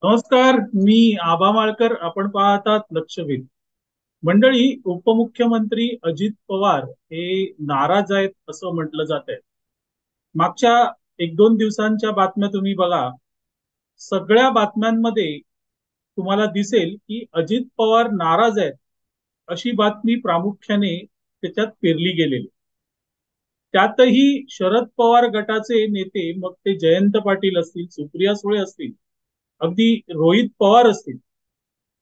नमस्कार. मी आबा माळकर. आपण पाहतात लक्षवेध. मंडळी, उपमुख्यमंत्री अजित पवार हे नाराज आहेत असं म्हटलं जात आहे. मागच्या एक दोन दिवसांच्या बातम्या तुम्ही बघा. सगळ्या बातम्यांमध्ये तुम्हाला दिसेल की अजित पवार नाराज आहेत अशी बातमी प्रामुख्याने त्याच्यात पेरली गेलेली. त्यातही शरद पवार गटाचे नेते, मग ते जयंत पाटील असतील, सुप्रिया सुळे असतील, अगदी रोहित पवार असतील,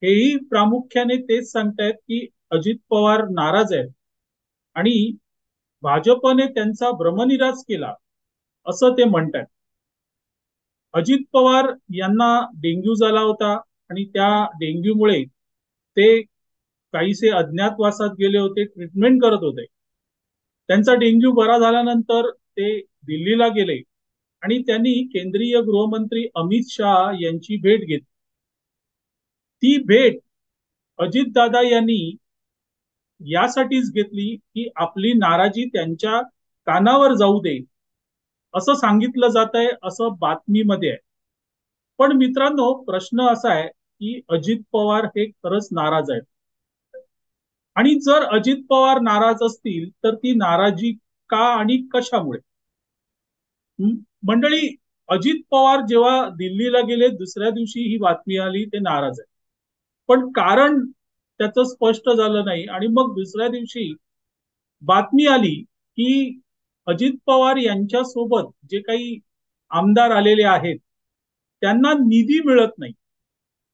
हेही प्रामुख्याने तेच सांगतायत की अजित पवार नाराज आहेत आणि भाजपने त्यांचा भ्रमनिरास केला असं ते म्हणतात. अजित पवार यांना डेंग्यू झाला होता आणि त्या डेंग्यूमुळे ते काहीसे अज्ञातवासात गेले होते, ट्रीटमेंट करत होते. त्यांचा डेंग्यू बरा झाल्यानंतर ते दिल्लीला गेले आणि त्यांनी केंद्रीय गृहमंत्री अमित शहा यांची भेट घेतली. ती भेट अजितदादा यांनी यासाठीच घेतली की आपली नाराजी त्यांच्या कानावर जाऊ दे असं सांगितलं जात आहे, असं बातमीमध्ये आहे. पण मित्रांनो, प्रश्न असा आहे की अजित पवार हे खरंच नाराज आहेत. आणि जर अजित पवार नाराज असतील तर ती नाराजी का आणि कशामुळे? मंडळी, अजित पवार जेव्हा दिल्लीला गेले दुसऱ्या दिवशी ही बातमी आली ते नाराज आहे. पण कारण त्याचं स्पष्ट झालं नाही आणि मग दुसऱ्या दिवशी बातमी आली की अजित पवार यांच्या सोबत जे काही आमदार आलेले आहेत त्यांना निधी मिळत नाही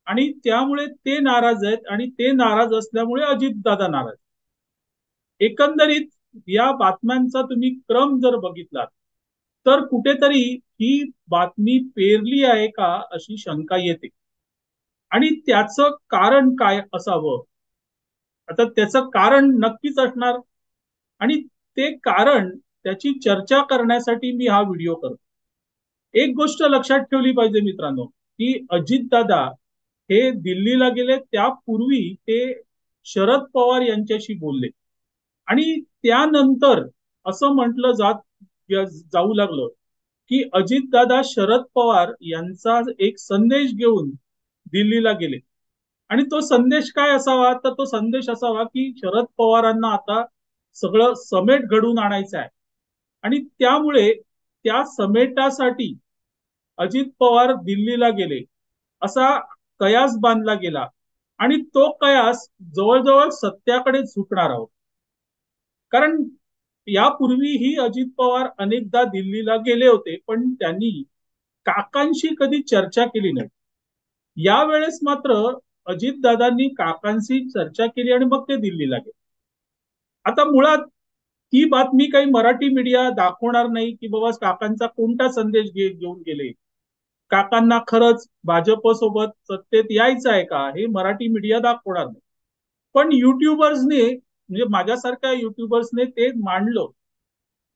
आणि त्यामुळे ते नाराज आहेत आणि ते नाराज असल्यामुळे अजितदादा नाराज. एकंदरीत या बातम्यांचा तुम्ही क्रम जर बघितला तर कुठेतरी ही बातमी पेरली आहे का अशी शंका येते. आणि त्याचं कारण काय असावं? आता त्याचं कारण नक्कीच असणार आणि ते कारण त्याची चर्चा करण्यासाठी मी हा व्हिडिओ करतो. एक गोष्ट लक्षात ठेवली पाहिजे मित्रांनो, की अजितदादा हे दिल्लीला गेले त्यापूर्वी ते शरद पवार यांच्याशी बोलले आणि त्यानंतर असं म्हटलं जाऊ लागलं की अजितदादा शरद पवार यांचा एक संदेश घेऊन दिल्लीला गेले. आणि तो संदेश काय असावा? तर तो संदेश असावा की शरद पवारांना आता सगळं समेट घडवून आणायचं आहे आणि त्यामुळे त्या समेटासाठी अजित पवार दिल्लीला गेले असा कयास बांधला गेला आणि तो कयास जवळजवळ सत्याकडे झुकणार आहोत. कारण यापूर्वीही अजित पवार अनेकदा दिल्लीला गेले होते पण त्यांनी काकांशी कधी चर्चा केली नाही. यावेळेस मात्र अजितदादांनी काकांशी चर्चा केली आणि मग ते दिल्लीला गेले. आता मुळात ही बातमी काही मराठी मीडिया दाखवणार नाही की बाबा काकांचा कोणता संदेश घेऊन गेले, काकांना खरंच भाजप सोबत सत्तेत यायचं आहे का, हे मराठी मीडिया दाखवणार नाही. पण युट्यूबर्सने, म्हणजे माझ्यासारख्या युट्यूबर्सने ते मांडलं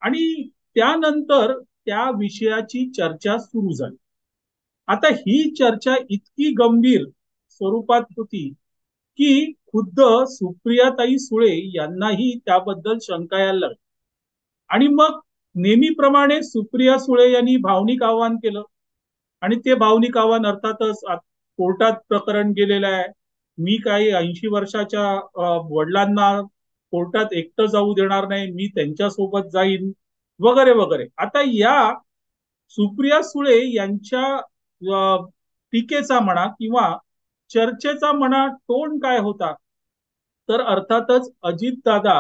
आणि त्यानंतर त्या विषयाची चर्चा सुरू झाली. आता ही चर्चा इतकी गंभीर स्वरूपात होती की खुद्द सुप्रियाताई सुळे यांनाही त्याबद्दल शंका यायला लागली. आणि मग नेहमीप्रमाणे सुप्रिया सुळे यांनी भावनिक आवाहन केलं आणि ते भावनिक आव्हान अर्थातच कोर्टात प्रकरण गेलेलं आहे. मी काही 80 वर्षाच्या वडिलांना कोर्टात एकटं जाऊ देणार नाही, मी त्यांच्यासोबत जाईन वगैरे वगैरे. आता या सुप्रिया सुळे यांच्या टीकेचा म्हणा किंवा चर्चेचा म्हणा टोन काय होता, तर अर्थातच अजितदादा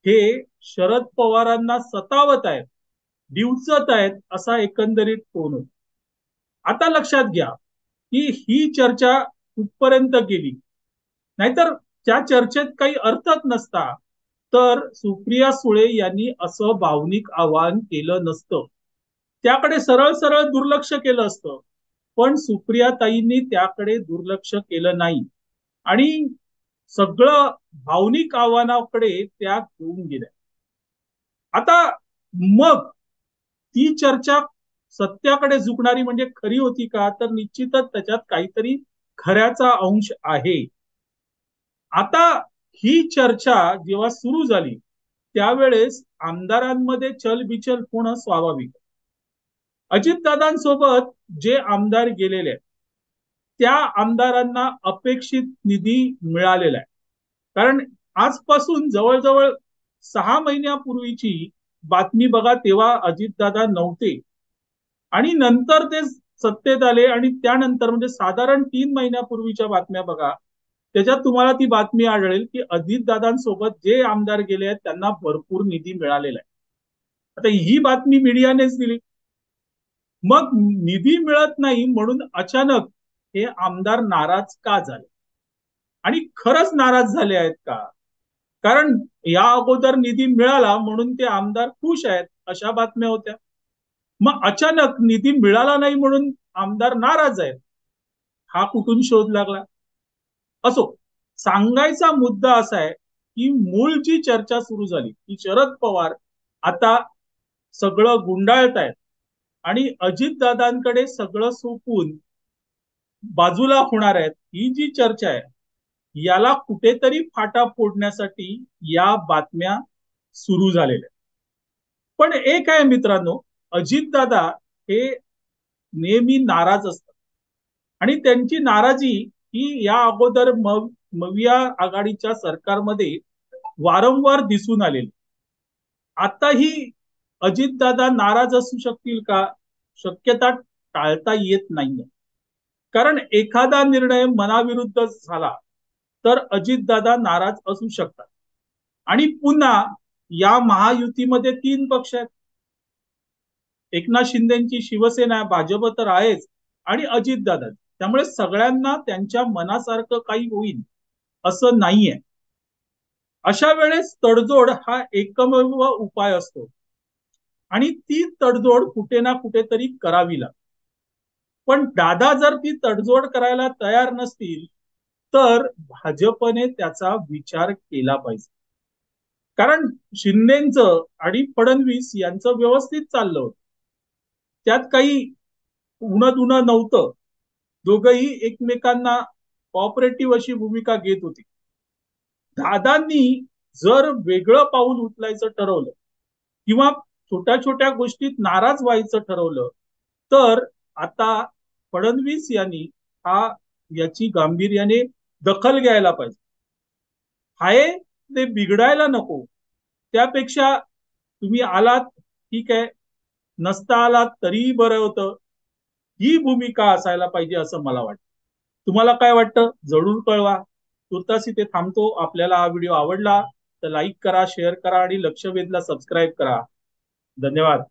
हे शरद पवारांना सतावत आहेत, डिवचत आहेत असा एकंदरीत टोन होता. आता लक्षात घ्या की ही चर्चा कुठपर्यंत गेली, नाहीतर त्या चर्चेत काही अर्थच नसता तर सुप्रिया सुळे यांनी असं भावनिक आवाहन केलं नसतं. त्याकडे सरळ सरळ दुर्लक्ष केलं असतं. पण सुप्रिया ताईंनी त्याकडे दुर्लक्ष केलं नाही आणि सगळं भावनिक आव्हानाकडे त्या घेऊन गेल्या. आता मग ती चर्चा सत्याकडे झुकणारी म्हणजे खरी होती का? तर निश्चितच त्याच्यात काहीतरी खऱ्याचा अंश आहे. आता ही चर्चा जेव्हा सुरू झाली त्यावेळेस आमदारांमध्ये चलबिचल होणं स्वाभाविक. अजितदादांसोबत जे आमदार गेलेले आहेत त्या आमदारांना अपेक्षित निधी मिळालेला आहे. कारण आजपासून जवळजवळ 6 महिन्यापूर्वीची बातमी बघा, तेव्हा अजितदादा नव्हते आणि नंतर ते सत्तेत आले आणि त्यानंतर म्हणजे साधारण 3 महिन्यापूर्वीच्या बातम्या बघा, त्याच्यात तुम्हाला ती बातमी आढळेल की अजितदादांसोबत जे आमदार गेले आहेत त्यांना भरपूर निधी मिळालेला आहे. आता ही बातमी मीडियानेच दिली. मग निधी मिळत नाही म्हणून अचानक हे आमदार नाराज का झाले आणि खरंच नाराज झाले आहेत का? कारण या अगोदर निधी मिळाला म्हणून ते आमदार खुश आहेत अशा बातम्या होत्या. मग अचानक निधी मिळाला नाही म्हणून आमदार नाराज आहेत, हा कुठून शोध लागला? असो, सांगायचा मुद्दा असा आहे की मूळ जी चर्चा सुरू झाली की शरद पवार आता सगळं गुंडाळत आहेत आणि अजितदादांकडे सगळं सोपून बाजूला होणार आहेत, ही जी चर्चा आहे याला कुठेतरी फाटा फोडण्यासाठी या बातम्या सुरू झालेल्या. पण एक आहे मित्रांनो, अजितदादा हे नेहमी नाराज असतात आणि त्यांची नाराजी ही या अगोदर मविया आघाडीच्या सरकारमध्ये वारंवार दिसून आलेली. आताही अजितदादा नाराज असू शकतील का? शक्यता टाळता येत नाहीये. कारण एखादा निर्णय मनाविरुद्ध झाला तर अजितदादा नाराज असू शकतात. आणि पुन्हा या महायुतीमध्ये 3 पक्ष आहेत. एकनाथ शिंदेची शिवसेना, भाजप तर आहेच आणि अजितदादा. त्यामुळे सगळ्यांना त्यांच्या मनासारखं काही होईल असं नाहीये. अशा वेळेस तडजोड हा एकमेव उपाय असतो आणि ती तडजोड कुठे ना कुठेतरी करावी लागते. पण दादा जर ती तडजोड करायला तयार नसतील तर भाजपने त्याचा विचार केला पाहिजे. कारण शिंदेचं आणि फडणवीस यांचं व्यवस्थित चाललं होतं, त्यात काही उणं नव्हतं. दोघही एकमेकांना कॉपरेटिव्ह अशी भूमिका घेत होती. दादांनी जर वेगळं पाऊल उचलायचं ठरवलं किंवा छोट्या छोट्या गोष्टीत नाराज व्हायचं ठरवलं तर आता फडणवीस यांनी याची गांभीर्याने दखल घ्यायला पाहिजे. हाय ते बिघडायला नको. त्यापेक्षा तुम्ही आलात ठीक आहे, नसता आलात तरीही बरं होतं, ही भूमिका असायला पाहिजे असं मला वाटतं. तुम्हाला काय वाटतं जरूर कळवा. तुर्तास इथे थांबतो. आपल्याला हा व्हिडिओ आवडला तर लाईक करा, शेअर करा आणि लक्षवेधला सबस्क्राईब करा. धन्यवाद.